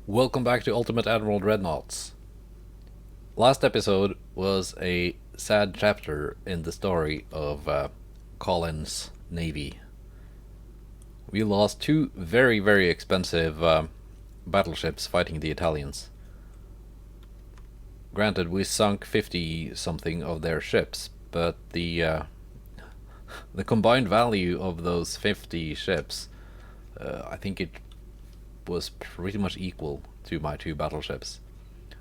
Welcome back to Ultimate Admiral Dreadnoughts. Last episode was a sad chapter in the story of Colin's navy. We lost two very expensive battleships fighting the Italians. Granted, we sunk 50 something of their ships, but the combined value of those 50 ships, I think it was pretty much equal to my two battleships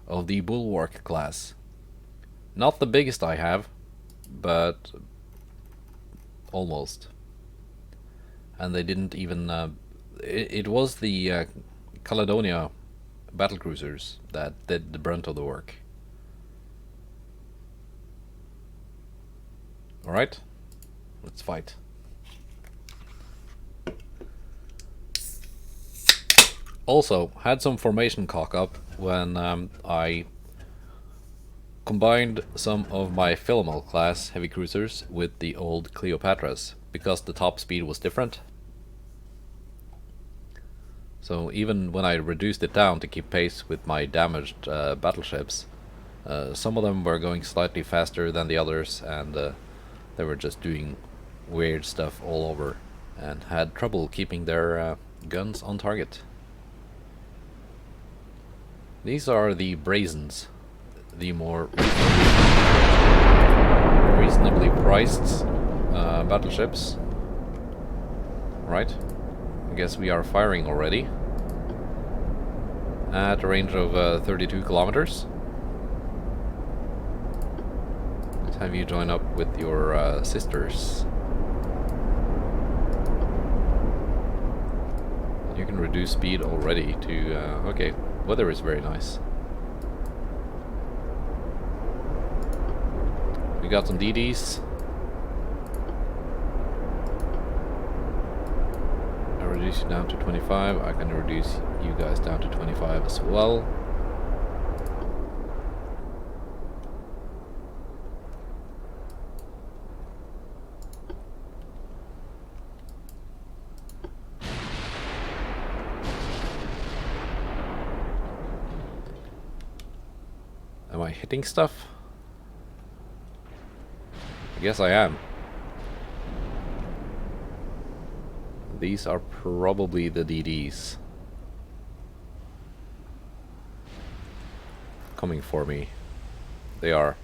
of the Bulwark class. Not the biggest I have, but almost. And they didn't even... it was the Caledonia battlecruisers that did the brunt of the work. Alright, let's fight. Also, had some formation cock up when I combined some of my Philomel class heavy cruisers with the old Cleopatras, because the top speed was different. So even when I reduced it down to keep pace with my damaged battleships, some of them were going slightly faster than the others, and they were just doing weird stuff all over and had trouble keeping their guns on target. These are the Brazens, the more reasonably priced battleships. Right, I guess we are firing already at a range of 32 kilometers. Let's have you join up with your sisters. You can reduce speed already to... okay. Weather is very nice. We got some DDs. I reduce you down to 25. I can reduce you guys down to 25 as well. Am I hitting stuff? I guess I am. These are probably the DDs coming for me. They are.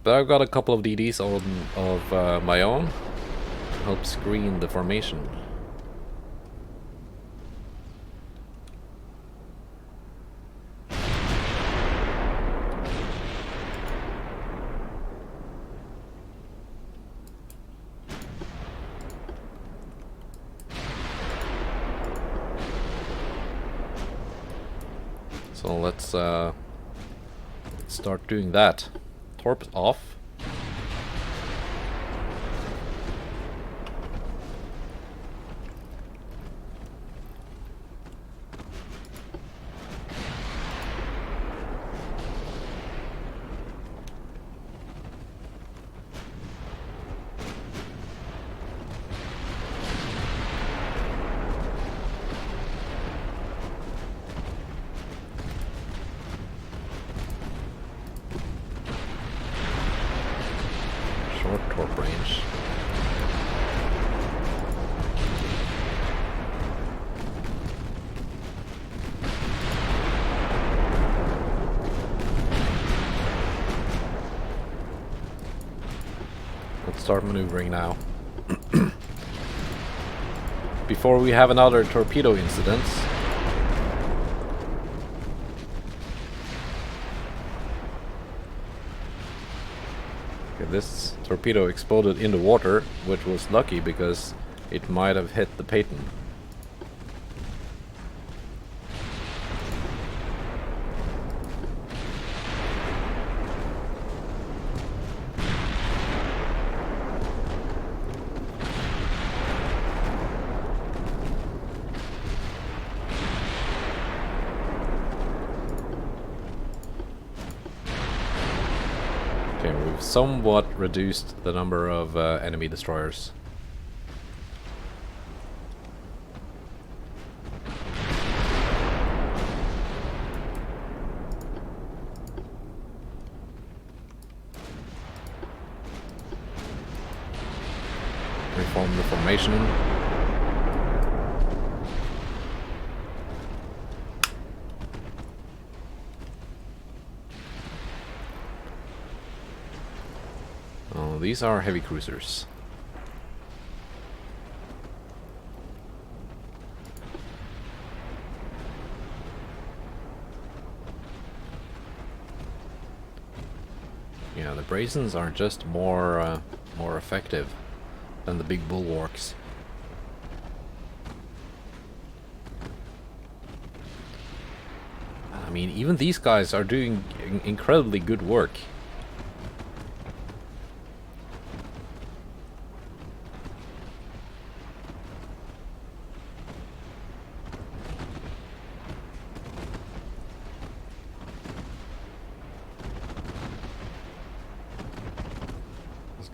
But I've got a couple of DDs of my own to help screen the formation. So let's start doing that. Torps off. Torp range. Let's start maneuvering now. Before we have another torpedo incident. This torpedo exploded in the water, which was lucky because it might have hit the Peyton. Okay, we've somewhat reduced the number of enemy destroyers. form the formation. Oh, these are heavy cruisers. Yeah, the Brazens are just more effective than the big Bulwarks. I mean, even these guys are doing incredibly good work.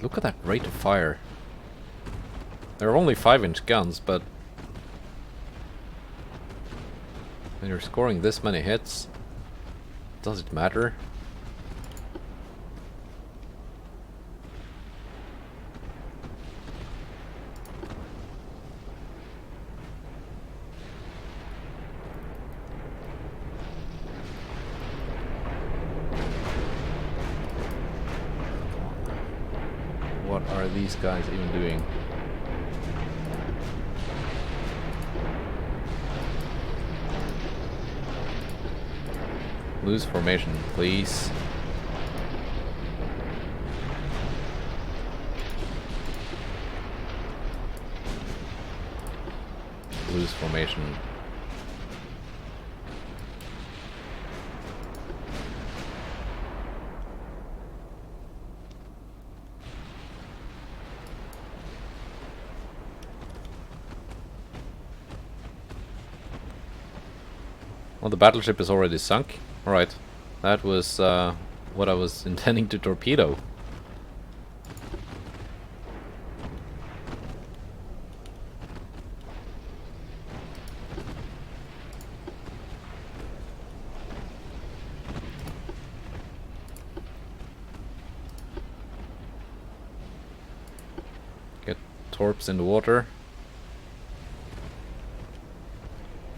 Look at that rate of fire. They're only 5-inch guns, but when you're scoring this many hits, does it matter? What are these guys even doing? Lose formation, please. Lose formation. Well, the battleship is already sunk. Alright, that was what I was intending to torpedo. Get torps in the water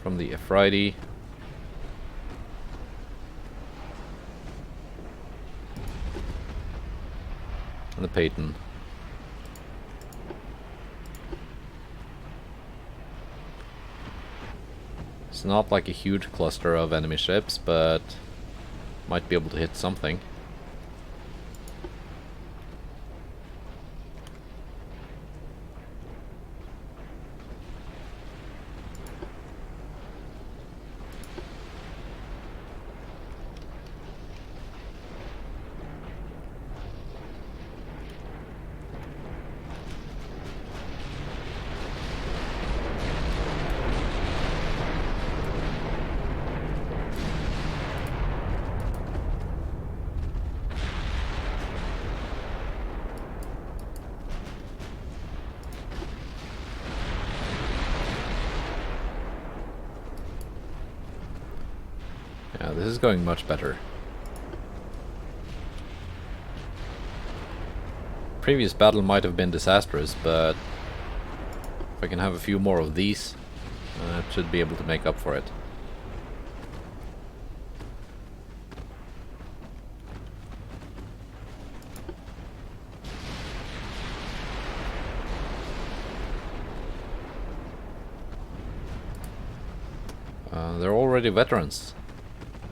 from the Aphrodite. And the Peyton. It's not like a huge cluster of enemy ships, but might be able to hit something. Yeah, this is going much better. Previous battle might have been disastrous, but if I can have a few more of these, I should be able to make up for it. They're already veterans.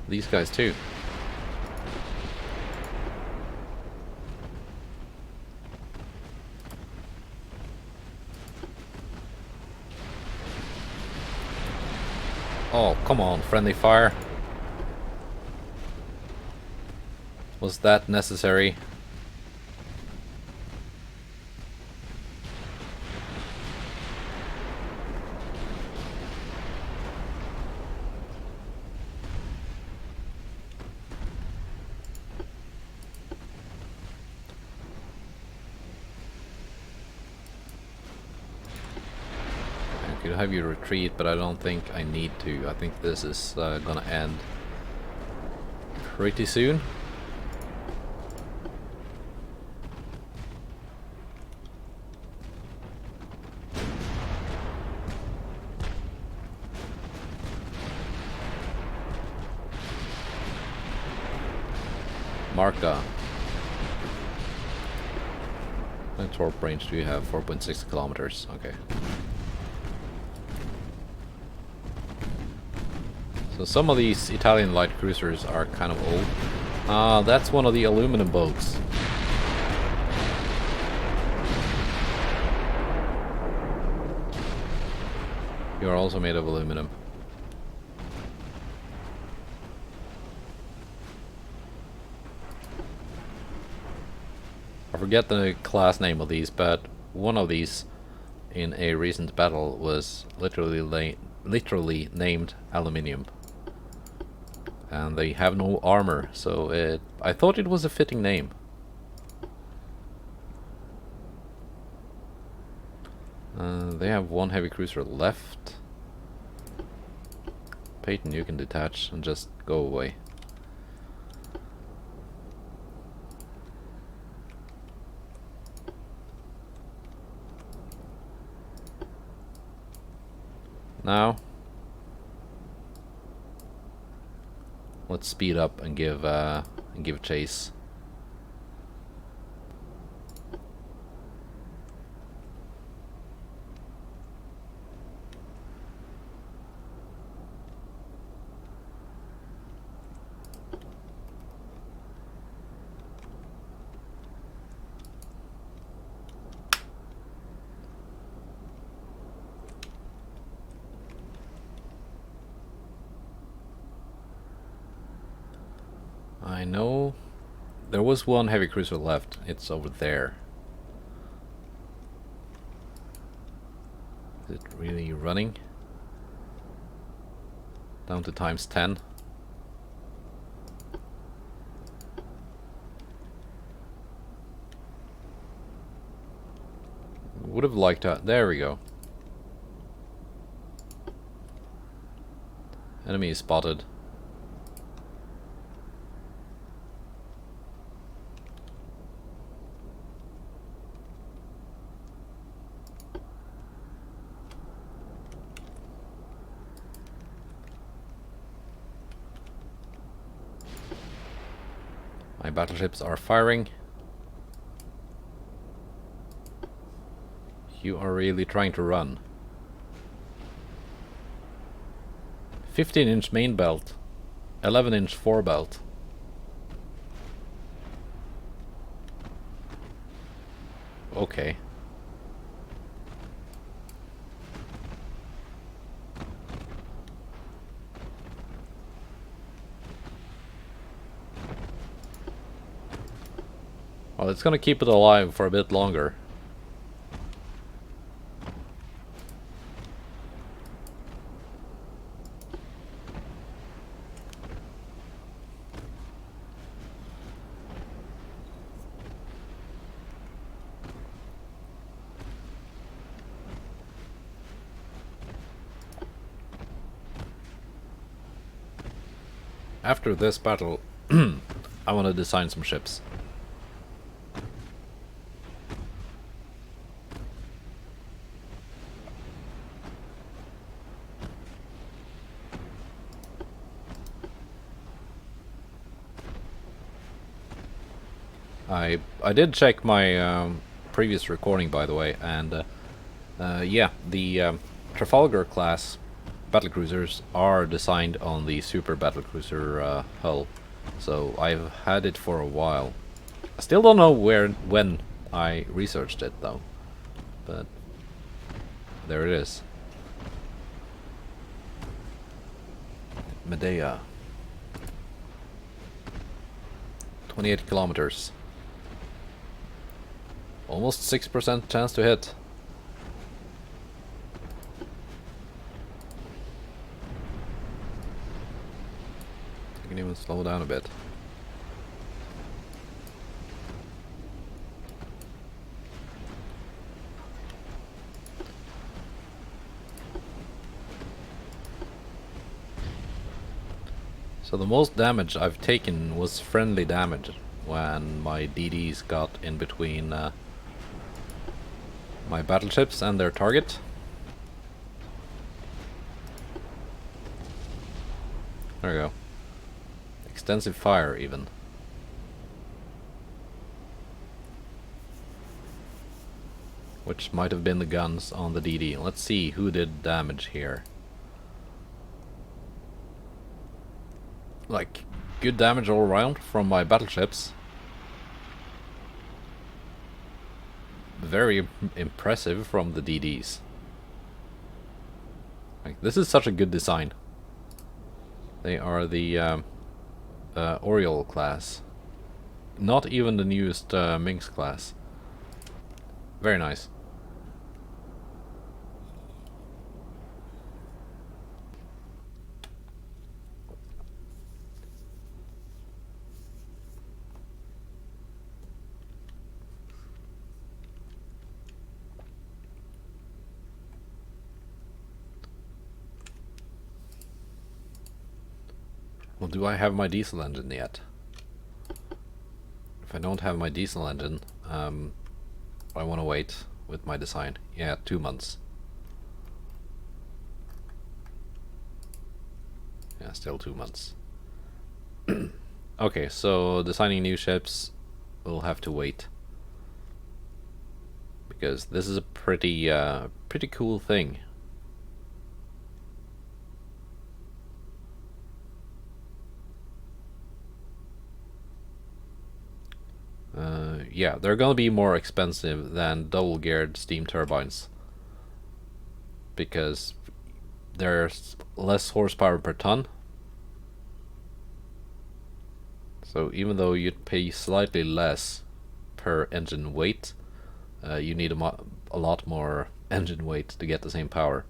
These guys too. Oh, come on, friendly fire. Was that necessary? I could have you retreat, but I don't think I need to. I think this is gonna end pretty soon. Marka. What torp range do you have? 4.6 kilometers. Okay. So some of these Italian light cruisers are kind of old. Ah, that's one of the aluminum boats. You are also made of aluminum. I forget the class name of these, but one of these in a recent battle was literally named aluminium. And they have no armor, so I thought it was a fitting name. They have one heavy cruiser left. Peyton, you can detach and just go away. Now, let's speed up and give chase. I know there was one heavy cruiser left. It's over there. Is it really running? Down to ×10. Would have liked that. There we go. Enemy is spotted. My battleships are firing. You are really trying to run. 15-inch main belt, 11-inch fore belt. Okay. Well, it's gonna keep it alive for a bit longer. After this battle, I want to design some ships. I did check my previous recording, by the way, and yeah, the Trafalgar class battlecruisers are designed on the super battlecruiser hull, so I've had it for a while. I still don't know when I researched it though, but there it is. Medea. 28 kilometers. Almost 6% chance to hit. I can even slow down a bit. So the most damage I've taken was friendly damage when my DDs got in between my battleships and their target. There we go. Extensive fire even. which might have been the guns on the DD. Let's see who did damage here. Like, good damage all around from my battleships. Very impressive from the DDs. Like, this is such a good design. They are the Oriole class. Not even the newest Minx class. Very nice. Well, do I have my diesel engine yet? If I don't have my diesel engine, I want to wait with my design. Yeah, 2 months. Yeah, still 2 months. Okay, so designing new ships, we'll have to wait. Because this is a pretty cool thing. Yeah, they're gonna be more expensive than double-geared steam turbines. Because there's less horsepower per ton. So even though you'd pay slightly less per engine weight, you need a lot more engine weight to get the same power.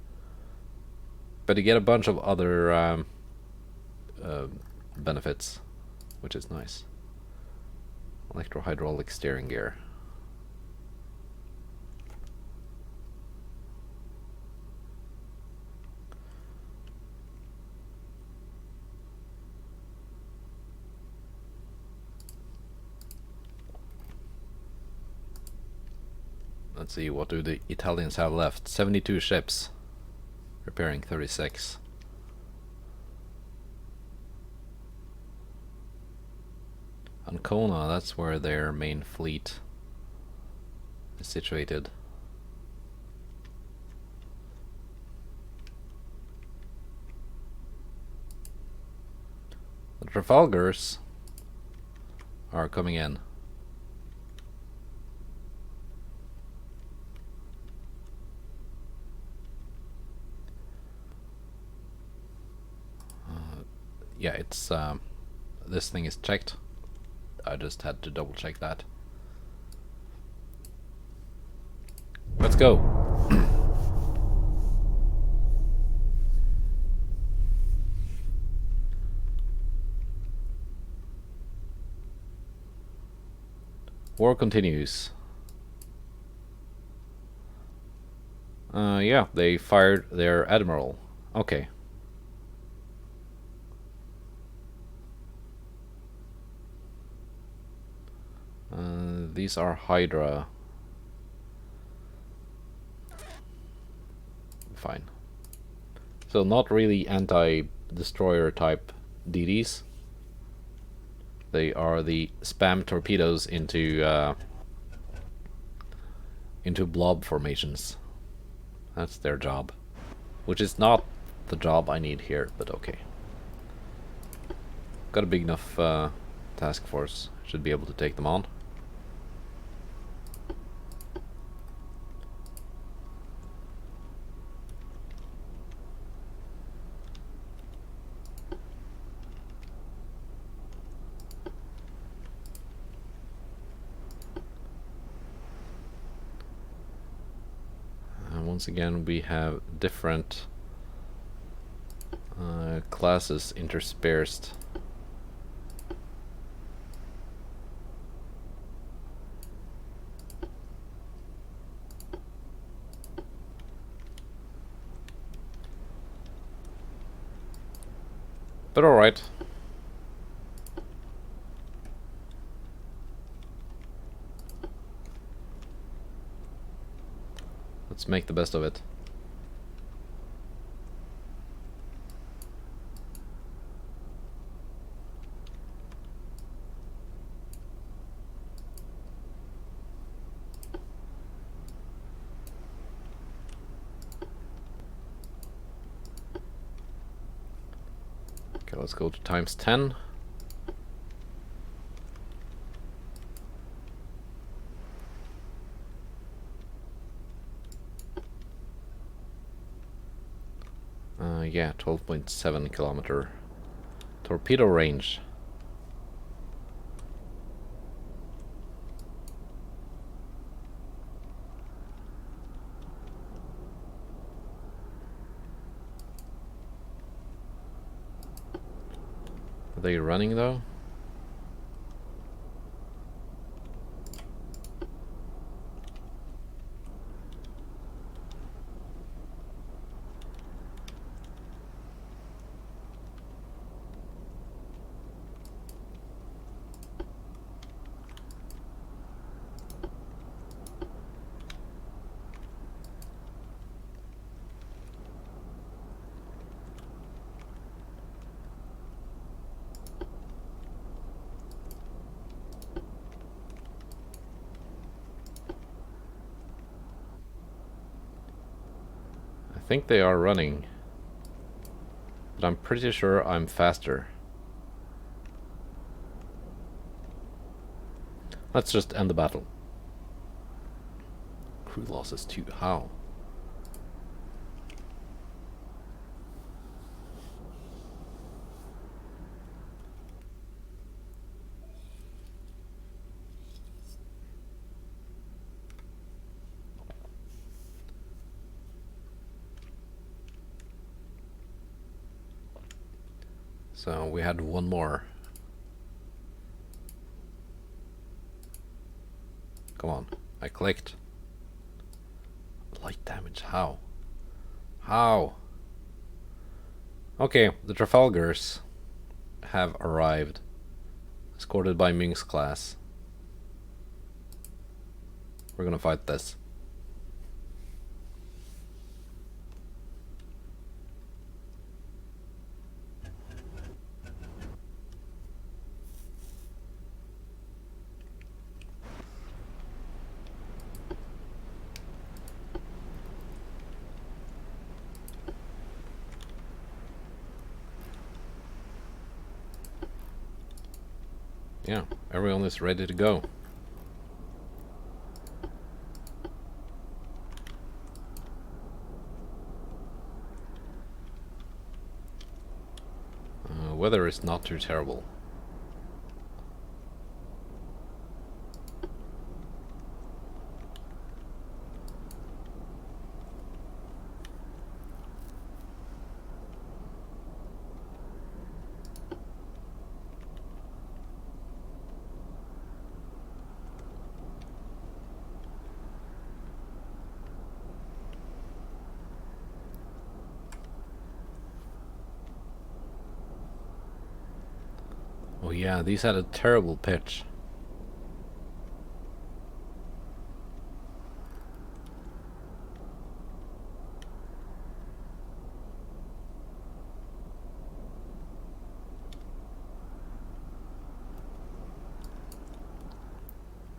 But you get a bunch of other benefits, which is nice. Electro-hydraulic steering gear. Let's see, what do the Italians have left? 72 ships. Repairing 36. Ancona, that's where their main fleet is situated. The Trafalgars are coming in. Yeah, it's this thing is checked. I just had to double check that. Let's go. War continues. Yeah, they fired their admiral. Okay. These are Hydra. Fine. So not really anti-destroyer type DDs. They are the spam torpedoes into blob formations. That's their job, which is not the job I need here, but okay. Got a big enough task force. Should be able to take them on. Once again, we have different classes interspersed. But alright. Let's make the best of it. let's go to times 10. Yeah, 12.7 kilometer torpedo range. Are they running though? I think they are running, but I'm pretty sure I'm faster. Let's just end the battle. Crew losses too. How? So we had one more. Come on, I clicked. Light damage, how? How? Okay, the Trafalgars have arrived, escorted by Ming's class. We're gonna fight this. Yeah, everyone is ready to go. Weather is not too terrible. Oh yeah, these had a terrible pitch.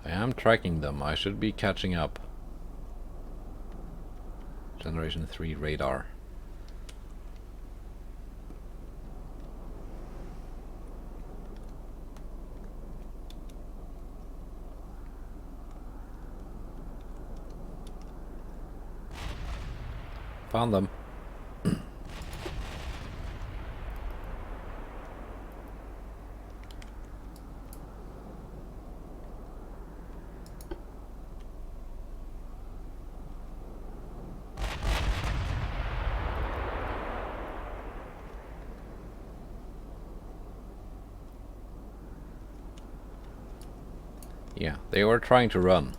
I am tracking them. I should be catching up. Generation 3 radar. Found them. Yeah, they were trying to run.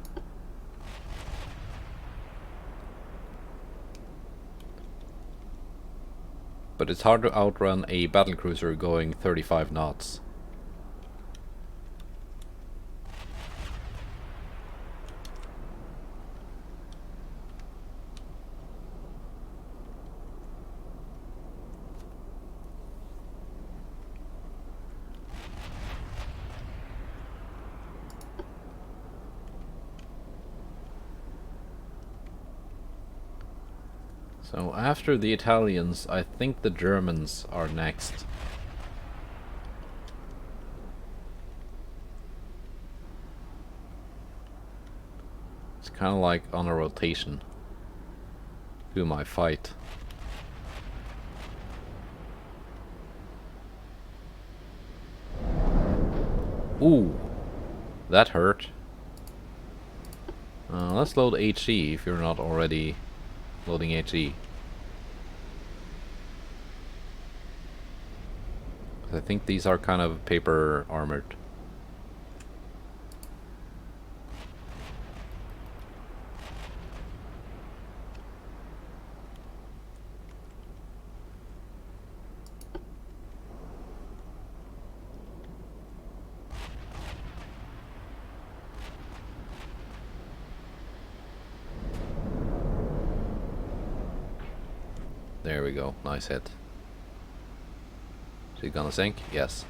But it's hard to outrun a battlecruiser going 35 knots. So after the Italians, I think the Germans are next. kind of like on a rotation. Who might fight? Ooh, that hurt. Let's load HE if you're not already loading HE. I think these are kind of paper armored. There we go, nice hit. Is he gonna sink? Yes.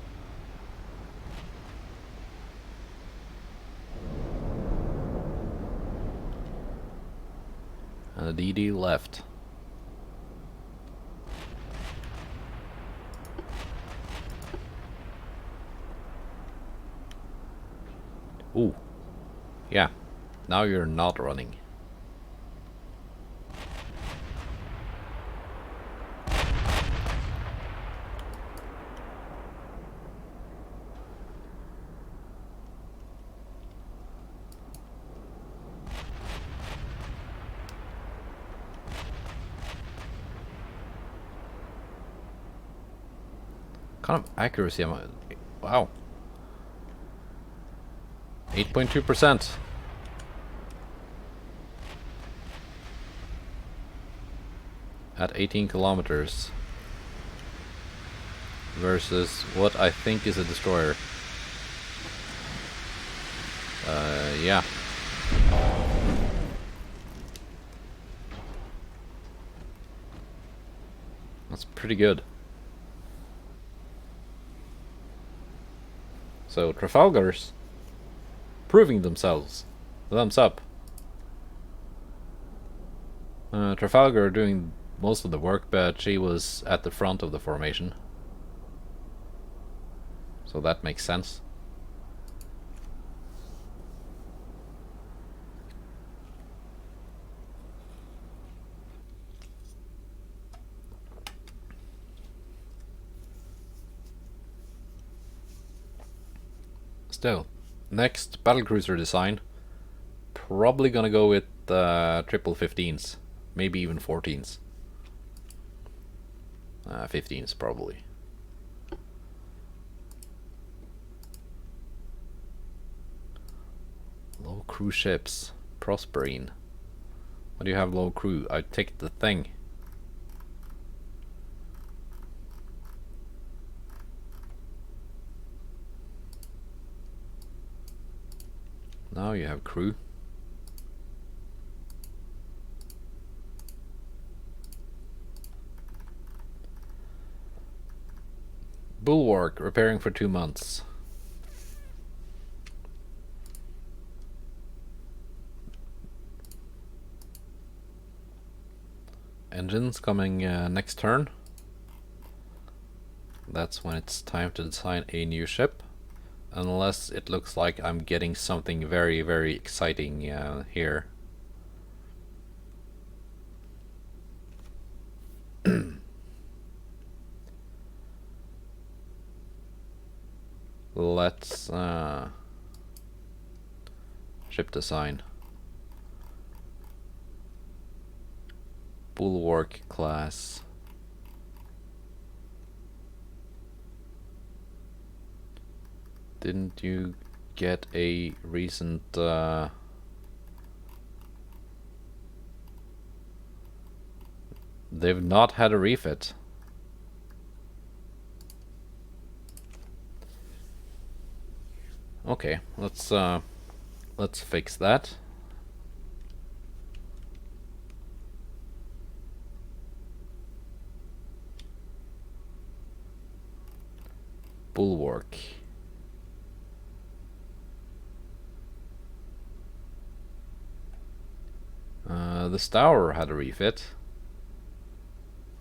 And the DD left. Ooh. Yeah. Now you're not running. Kind of accuracy am I? Wow. 8.2%. At 18 kilometers. Versus what I think is a destroyer. Yeah. That's pretty good. So Trafalgar's proving themselves. Thumbs up. Trafalgar doing most of the work, but she was at the front of the formation. So that makes sense. Still, next battlecruiser design, probably gonna go with triple 15s, maybe even 14s. 15s probably. Low crew ships, Prosperine. What do you have low crew? I take the thing. Now you have crew. Bulwark, repairing for 2 months. Engines coming next turn. That's when it's time to design a new ship. Unless it looks like I'm getting something very, very exciting here. Let's ship design. Bulwark class. Didn't you get a recent they've not had a refit. Okay, let's fix that. Bulwark. The Stour had a refit.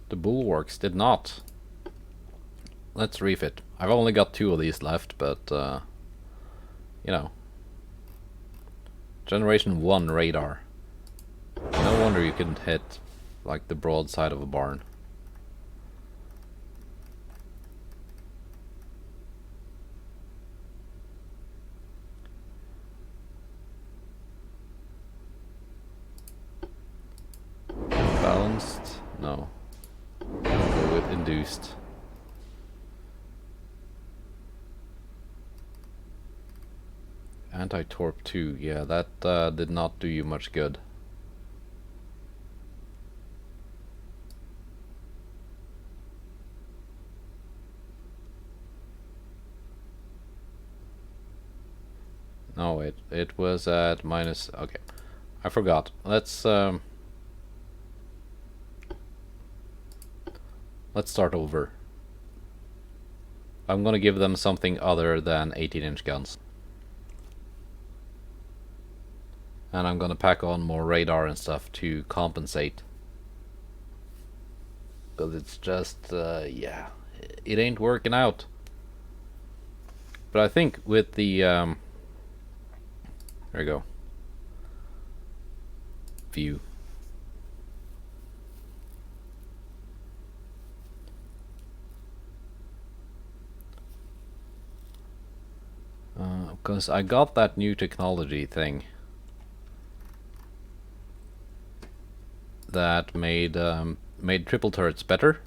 The Bulwarks did not. Let's refit. I've only got 2 of these left, but you know, Generation 1 radar. No wonder you couldn't hit like the broad side of a barn. Balanced? No. I'll go with induced. Anti-torp 2, yeah, that did not do you much good. No, it was at minus. Okay, I forgot. Let's start over. I'm gonna give them something other than 18-inch guns. And I'm gonna pack on more radar and stuff to compensate. Because it's just, yeah, it ain't working out. But I think with the, there you go. View. Because I got that new technology thing that made triple turrets better.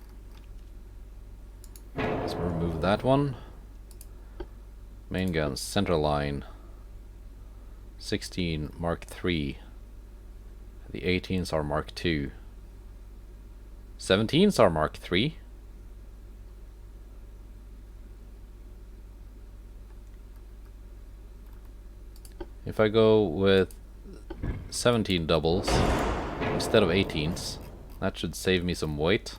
Let's remove that one. Main guns, center line. 16 Mark III. The 18s are Mark II. 17s are Mark III. If I go with 17 doubles instead of 18s, that should save me some weight.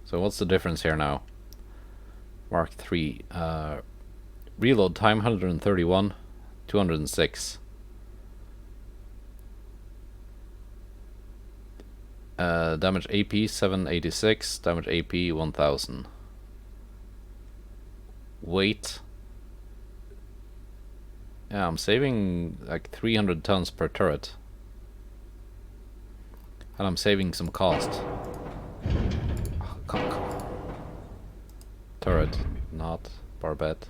So what's the difference here now? Mark III. Reload time 131, 206. Damage AP 786, damage AP 1000. Weight. Yeah, I'm saving like 300 tons per turret. And I'm saving some cost. Oh, come. Turret, not barbette.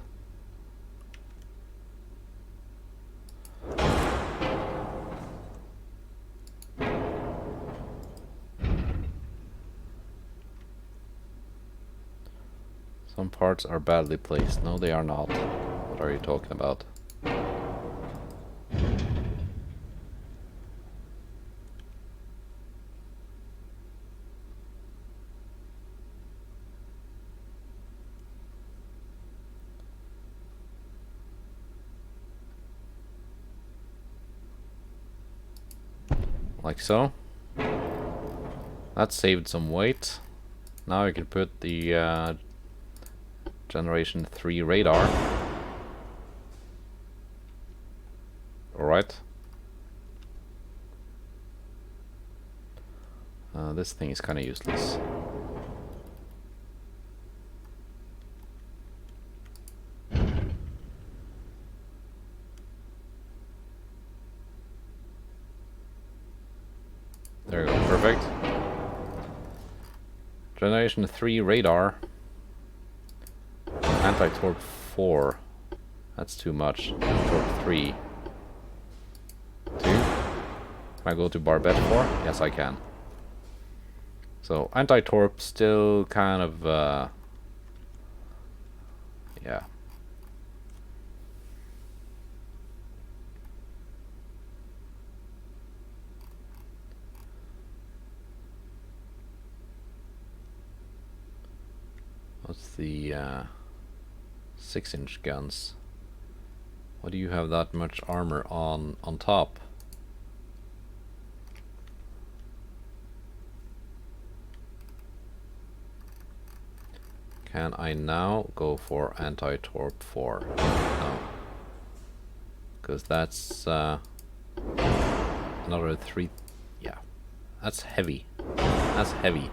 Some parts are badly placed. No, they are not. What are you talking about? Like so. That saved some weight. Now I can put the Generation 3 radar. Alright. This thing is kind of useless. There you go, perfect. Generation 3 radar. Anti-torp 4. That's too much. Torp 3. 2. Can I go to barbette 4? Yes, I can. So, anti-torp still kind of, yeah. What's the 6-inch guns? Why do you have that much armor on top? Can I now go for anti-torp 4? No. Because that's another 3. Yeah. That's heavy. That's heavy.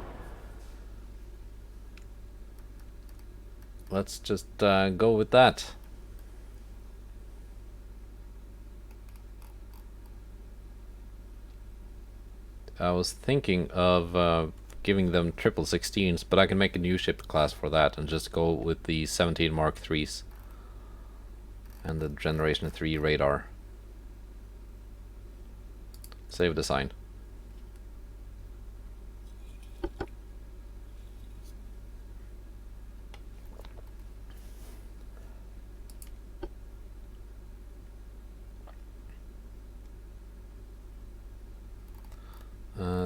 let's just go with that. I was thinking of giving them 16s, but I can make a new ship class for that and just go with the 17 Mark IIIs and the Generation 3 radar. Save design.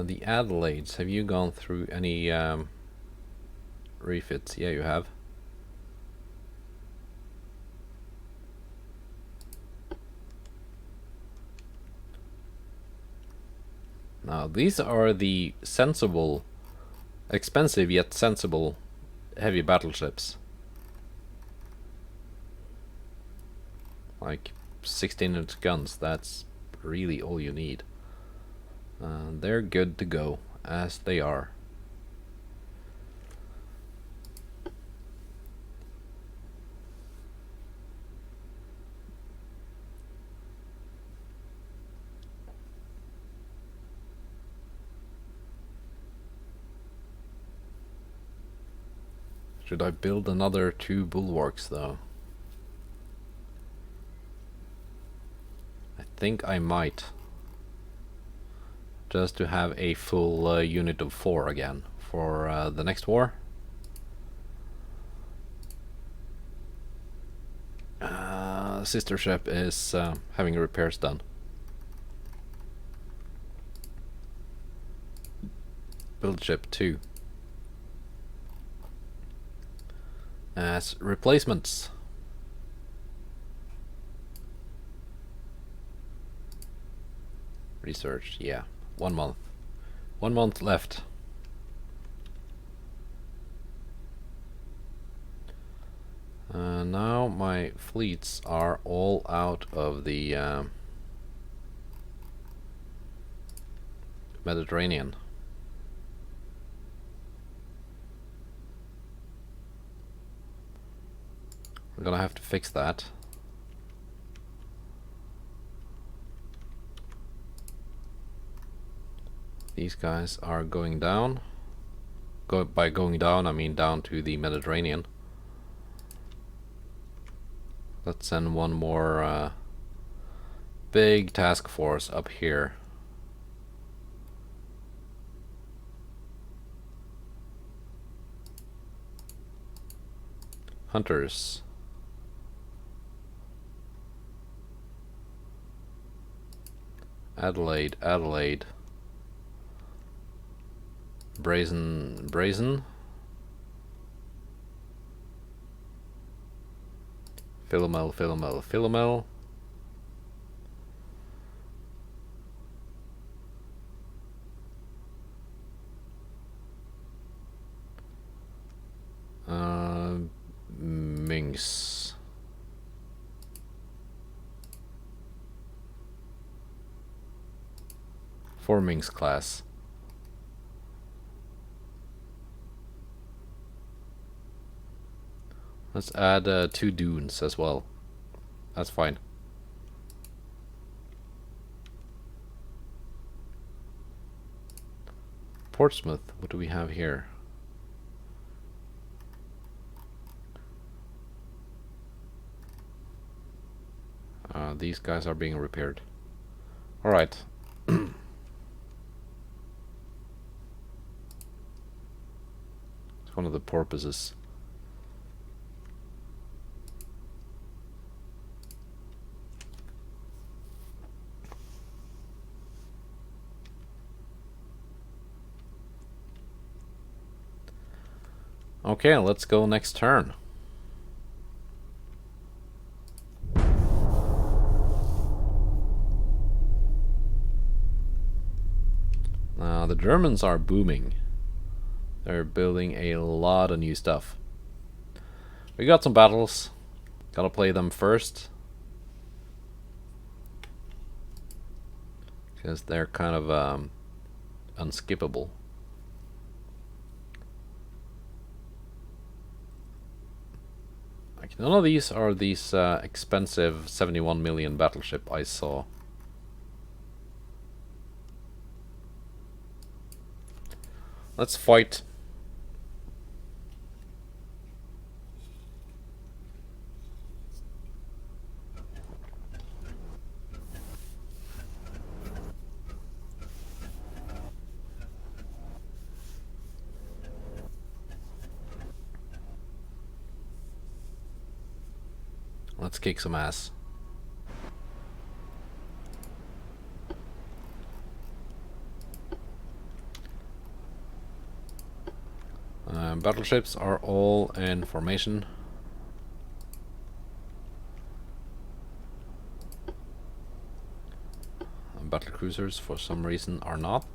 The Adelaides, have you gone through any refits? Yeah, you have. Now, these are the sensible, expensive yet sensible heavy battleships. Like 16-inch guns, that's really all you need. They're good to go, as they are. Should I build another 2 Bulwarks, though? I think I might. Just to have a full unit of 4 again for the next war. Sister ship is having repairs done. Build ship 2. As replacements. Research, yeah. 1 month. 1 month left. Now my fleets are all out of the Mediterranean. I'm gonna have to fix that. These guys are going down. By going down, I mean down to the Mediterranean. Let's send one more big task force up here. Hunters. Adelaide, Adelaide. Brazen. Philomel, Philomel, Philomel. Minx. For Minx class. Let's add 2 dunes as well. That's fine. Portsmouth, what do we have here? These guys are being repaired. Alright. It's one of the porpoises. Okay, let's go next turn. Now the Germans are booming. They're building a lot of new stuff. We got some battles. Gotta play them first. Because they're kind of unskippable. None of these are these expensive 71 million battleship I saw. Let's fight. Let's kick some ass. Battleships are all in formation. Battle cruisers, for some reason, are not.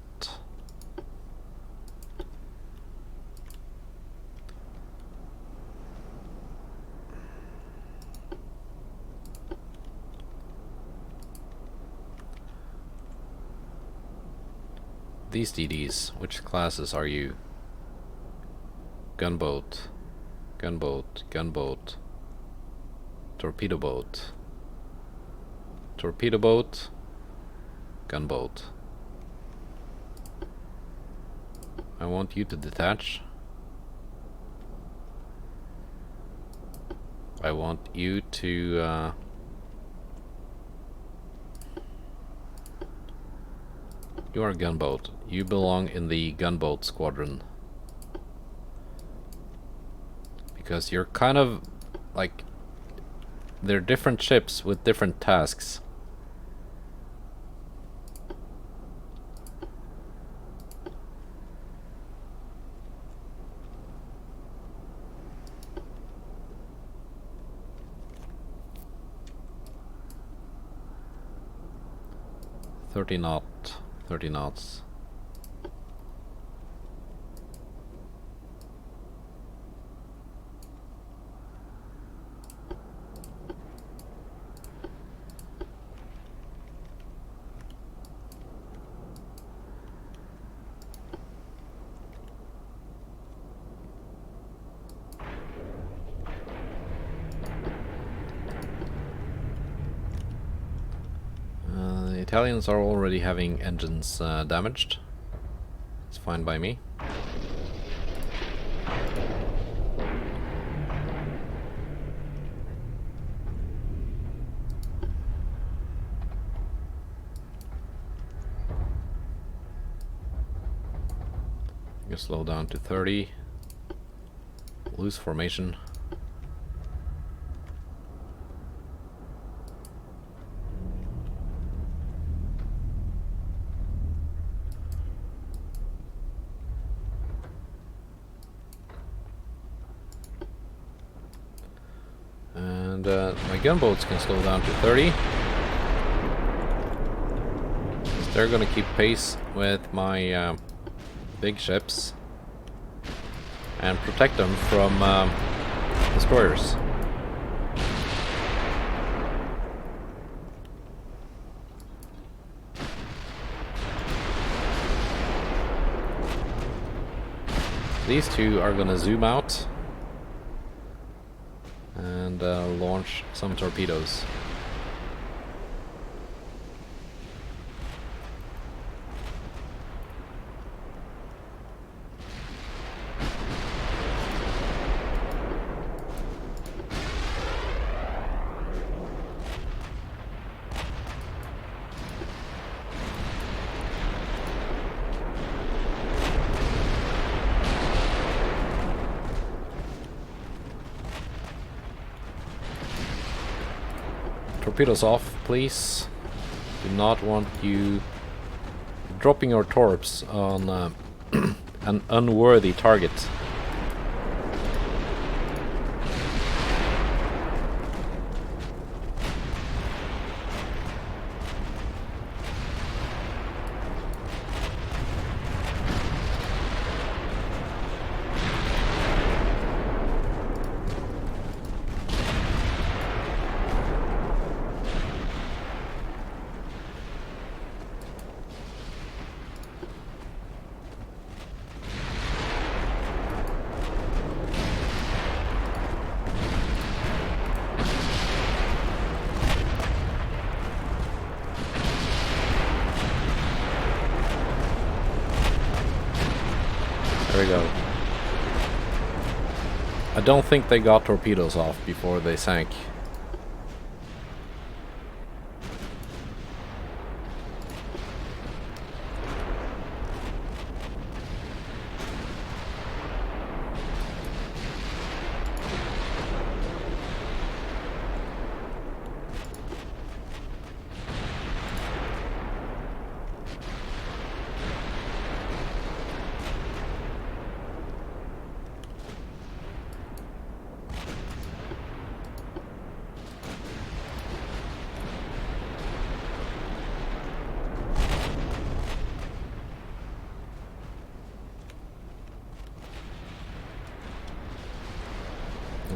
These DDs, which classes are you? Gunboat, gunboat, gunboat, torpedo boat, torpedo boat, gunboat. I want you to detach. I want you to you are a gunboat. You belong in the gunboat squadron. Because you're kind of like, they're different ships with different tasks. Thirty knots. The Italians are already having engines damaged. It's fine by me. You slow down to 30. Lose formation. And my gunboats can slow down to 30. They're gonna keep pace with my big ships and protect them from destroyers. These two are gonna zoom out and launch some torpedoes. Torpedoes off, please. Do not want you dropping your torps on an unworthy target. There we go. I don't think they got torpedoes off before they sank.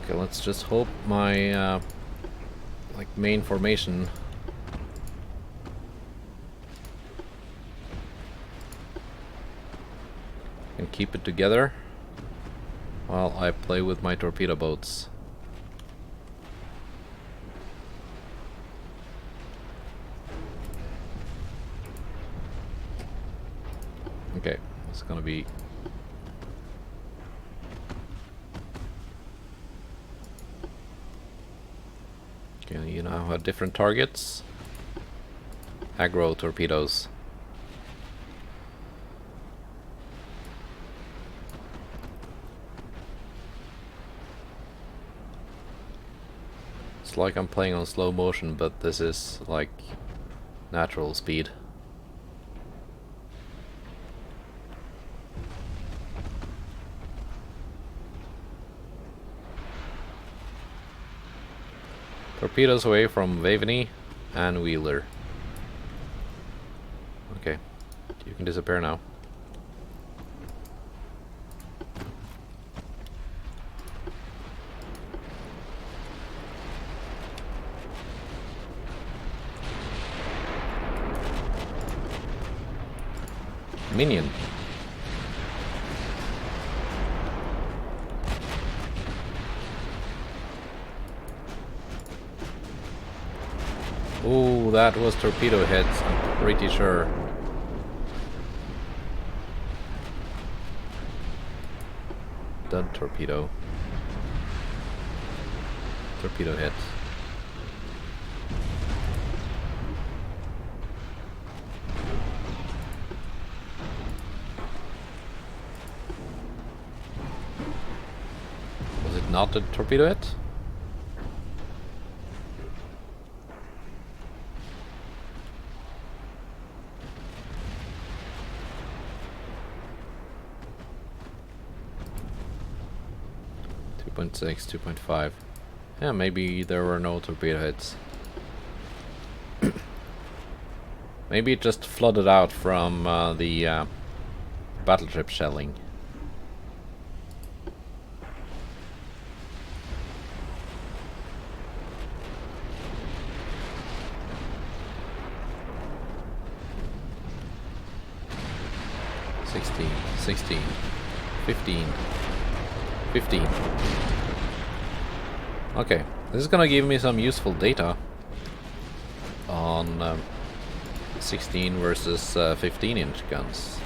Okay, let's just hope my like main formation can keep it together while I play with my torpedo boats. Okay, it's gonna be okay. You now have different targets. Aggro torpedoes. It's like I'm playing on slow motion, but this is like natural speed. Torpedoes away from Waveney and Wheeler. Okay, you can disappear now. Minion. Oh, that was torpedo heads, I'm pretty sure. Dud torpedo. Torpedo heads. Was it not a torpedo head? .6, 2.5. Yeah, maybe there were no torpedo heads. Maybe it just flooded out from the battleship shelling. $16, $16, $15, $15. Okay, this is gonna give me some useful data on 16 versus 15-inch guns.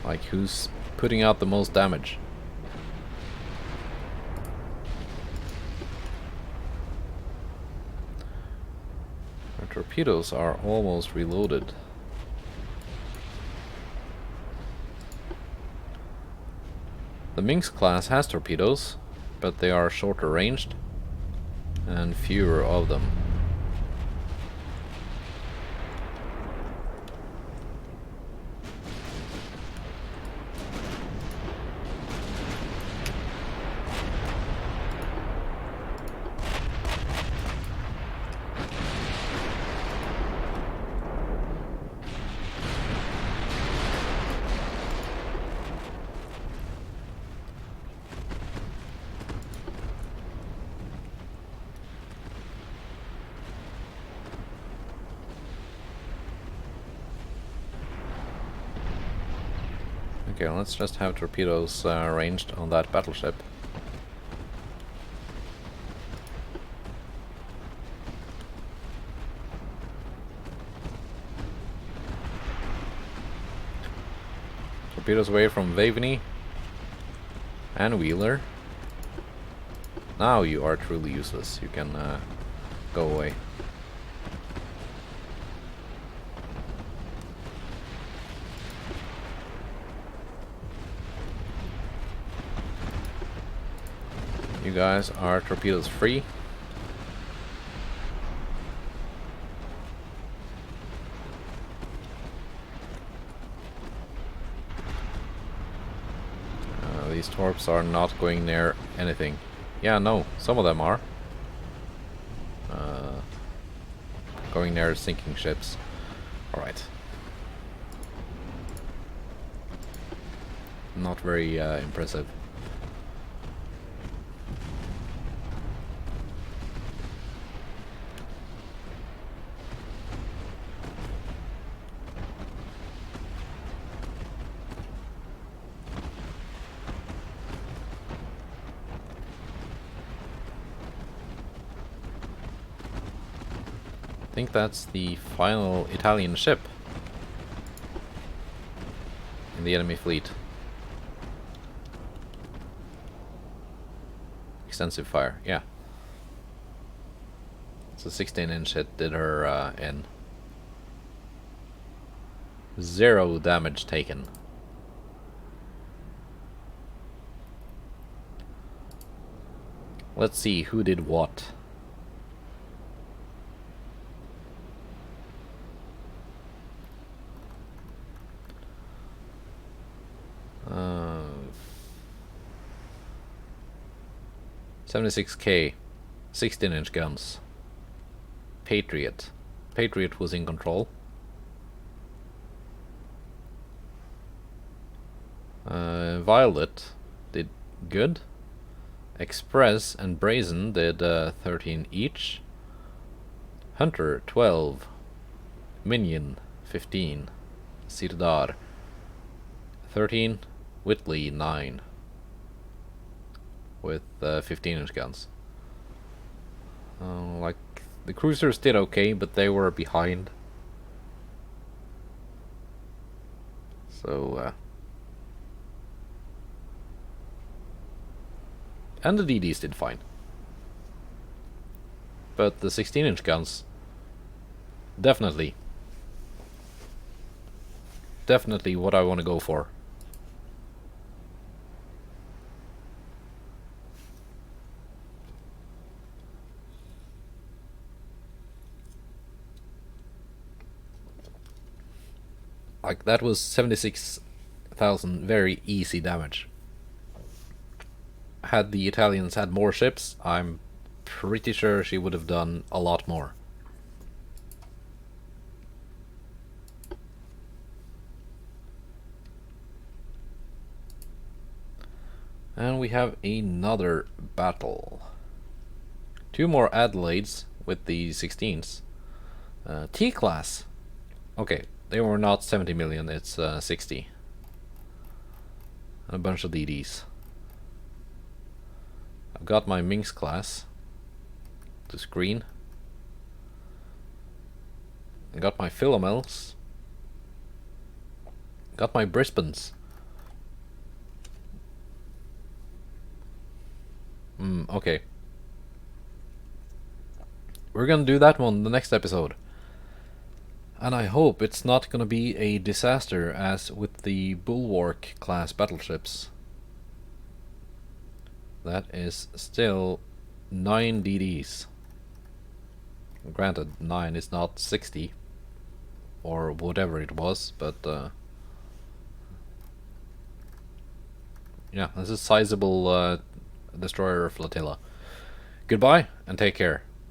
Like, who's putting out the most damage? Our torpedoes are almost reloaded. The Minx class has torpedoes, but they are shorter ranged and fewer of them. Okay, let's just have torpedoes ranged on that battleship. Torpedoes away from Waveney and Wheeler. Now you are truly useless. You can go away. You guys are torpedoes free. These torps are not going near anything. Yeah, no, some of them are. Going near sinking ships. Alright. Not very impressive. I think that's the final Italian ship in the enemy fleet. Extensive fire, yeah. It's a 16-inch hit did her in. 0 damage taken. Let's see who did what. Uh, 76k, 16-inch guns. Patriot. Patriot was in control. Violet did good. Express and Brazen did 13 each. Hunter 12. Minion 15. Sirdar 13. Whitley 9. With 15-inch guns. Like the cruisers did okay, but they were behind. So and the DDs did fine. But the 16-inch guns definitely what I want to go for. Like, that was 76,000 very easy damage. Had the Italians had more ships, I'm pretty sure she would have done a lot more. And we have another battle. 2 more Adelaides with the 16s. T-class. Okay, they were not 70 million, it's 60. And a bunch of DDs. I've got my Minx class to screen. I got my Philomels. Got my Brisbanes. Okay. We're gonna do that one the next episode. And I hope it's not gonna be a disaster as with the Bulwark class battleships. That is still 9 DDs. Granted, 9 is not 60. Or whatever it was, but yeah, this is a sizable destroyer flotilla. Goodbye, and take care.